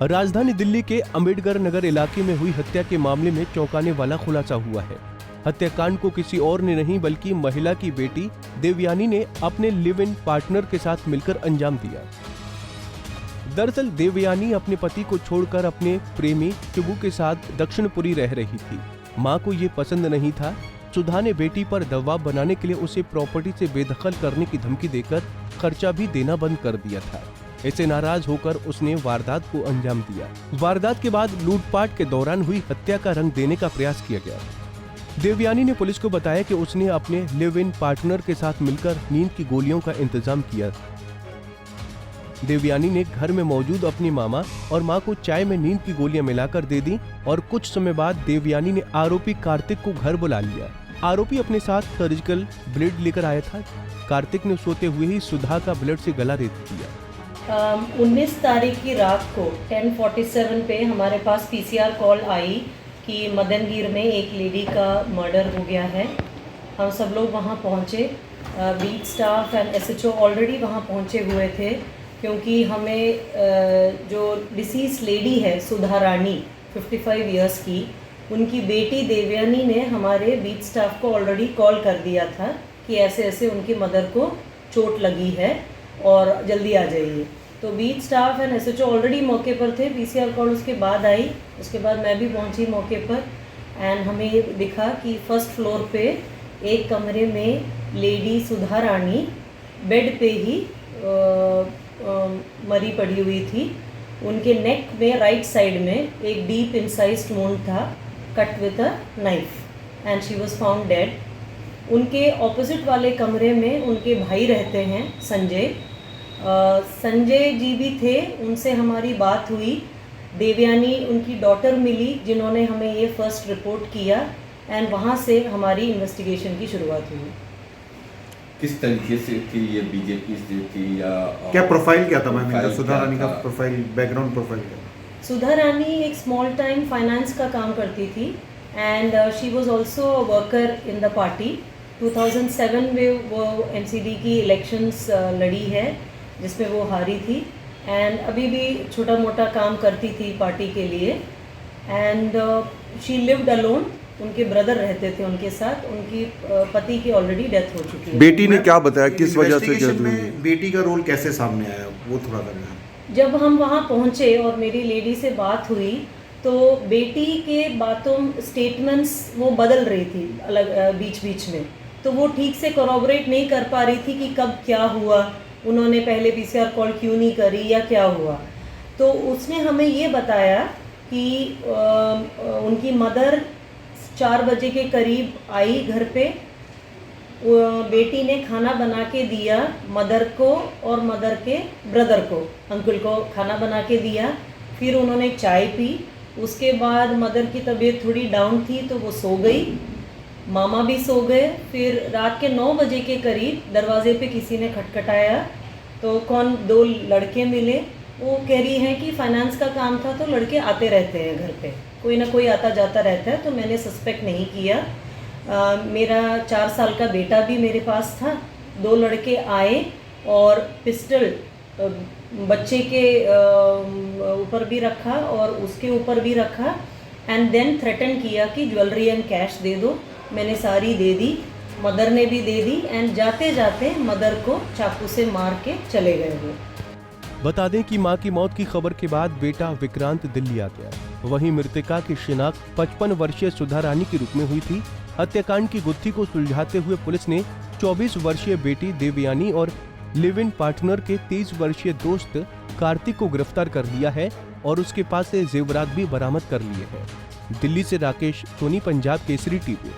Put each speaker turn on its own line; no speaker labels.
राजधानी दिल्ली के अम्बेडकर नगर इलाके में हुई हत्या के मामले में चौंकाने वाला खुलासा हुआ है। हत्याकांड को किसी और ने नहीं बल्कि महिला की बेटी देवयानी ने अपने लिव इन पार्टनर के साथ मिलकर अंजाम दिया। दरअसल देवयानी अपने पति को छोड़कर अपने प्रेमी चिबू के साथ दक्षिणपुरी रह रही थी। मां को ये पसंद नहीं था। सुधा ने बेटी पर दबाव बनाने के लिए उसे प्रॉपर्टी से बेदखल करने की धमकी देकर खर्चा भी देना बंद कर दिया था। इससे नाराज होकर उसने वारदात को अंजाम दिया। वारदात के बाद लूटपाट के दौरान हुई हत्या का रंग देने का प्रयास किया गया। देवयानी ने पुलिस को बताया कि उसने अपने लिव इन पार्टनर के साथ मिलकर नींद की गोलियों का इंतजाम किया। देवयानी ने घर में मौजूद अपनी मामा और मां को चाय में नींद की गोलियां मिलाकर दे दी और कुछ समय बाद देवयानी ने आरोपी कार्तिक को घर बुला लिया। आरोपी अपने साथ सर्जिकल ब्लेड लेकर आया था। कार्तिक ने सोते हुए ही सुधा का ब्लेड से गला रेत दिया।
19 तारीख की रात को 10:47 पे हमारे पास पीसीआर कॉल आई कि मदनगीर में एक लेडी का मर्डर हो गया है। हम सब लोग वहाँ पहुँचे। Beat staff and SHO already वहाँ पहुँचे हुए थे क्योंकि हमें जो डिसीज लेडी है सुधा रानी 55 इयर्स की, उनकी बेटी देवयानी ने हमारे बीट स्टाफ को ऑलरेडी कॉल कर दिया था कि ऐसे ऐसे उनकी मदर को चोट लगी है और जल्दी आ जाइए। तो beat staff and SHO already मौके पर थे। पीसीआर कॉल उसके बाद आई। उसके बाद मैं भी पहुंची मौके पर एंड हमें ये दिखा कि फर्स्ट फ्लोर पे एक कमरे में लेडी सुधा रानी बेड पे ही मरी पड़ी हुई थी। उनके नेक में राइट साइड में एक डीप इंसाइज्ड वुंड था, cut with a knife, and she was found dead. उनके ऑपोजिट वाले कमरे में उनके भाई रहते हैं संजय। संजय जी भी थे, उनसे हमारी बात हुई। देवयानी उनकी डॉटर मिली जिन्होंने हमें ये फर्स्ट रिपोर्ट किया एंड वहाँ से हमारी इन्वेस्टिगेशन की शुरुआत हुई।
किस तरीके से थी ये बीजेपी से थी या
क्या प्रोफाइल क्या था मैम? सुधा रानी का प्रोफाइल, बैकग्राउंड प्रोफाइल क्या?
सुधा रानी एक स्मॉल टाइम फाइनेंस का काम करती थी and she was also a worker in the party. 2007 में वो एमसीडी की इलेक्शंस लड़ी है जिसमें वो हारी थी एंड अभी भी छोटा मोटा काम करती थी पार्टी के लिए। And she lived alone. उनके ब्रदर रहते थे उनके साथ। उनकी पति की ऑलरेडी डेथ हो चुकी है।
बेटी ने क्या बताया, किस वजह से डेथ हुई? बेटी का रोल कैसे सामने आया वो थोड़ा करना।
जब हम वहाँ पहुँचे और मेरी लेडी से बात हुई तो बेटी के बातों स्टेटमेंट्स वो बदल रही थी अलग बीच बीच में, तो वो ठीक से कोऑर्डिनेट नहीं कर पा रही थी कि कब क्या हुआ, उन्होंने पहले पीसीआर कॉल क्यों नहीं करी या क्या हुआ। तो उसने हमें ये बताया कि उनकी मदर 4 बजे के करीब आई घर पे। बेटी ने खाना बना के दिया मदर को और मदर के ब्रदर को, अंकल को खाना बना के दिया। फिर उन्होंने चाय पी। उसके बाद मदर की तबीयत थोड़ी डाउन थी तो वो सो गई, मामा भी सो गए। फिर रात के 9 बजे के करीब दरवाजे पे किसी ने खटखटाया तो दो लड़के मिले। वो कह रही हैं कि फाइनेंस का काम था तो लड़के आते रहते हैं घर पे, कोई ना कोई आता जाता रहता है, तो मैंने सस्पेक्ट नहीं किया। मेरा 4 साल का बेटा भी मेरे पास था। 2 लड़के आए और पिस्टल बच्चे के ऊपर भी रखा और उसके ऊपर भी रखा एंड देन थ्रेटन किया कि ज्वेलरी एंड कैश दे दो। मैंने सारी दे दी, मदर ने भी दे दी एंड जाते जाते मदर को चाकू से मार के चले गए वो।
बता दें कि मां की मौत की खबर के बाद बेटा विक्रांत दिल्ली आ गया। वहीं मृतका की शिनाख्त 55 वर्षीय सुधा रानी के रूप में हुई थी। हत्याकांड की गुत्थी को सुलझाते हुए पुलिस ने 24 वर्षीय बेटी देवयानी और लिव इन पार्टनर के 23 वर्षीय दोस्त कार्तिक को गिरफ्तार कर लिया है और उसके पास से जेवरात भी बरामद कर लिए हैं। दिल्ली से राकेश सोनी, पंजाब केसरी टीवी।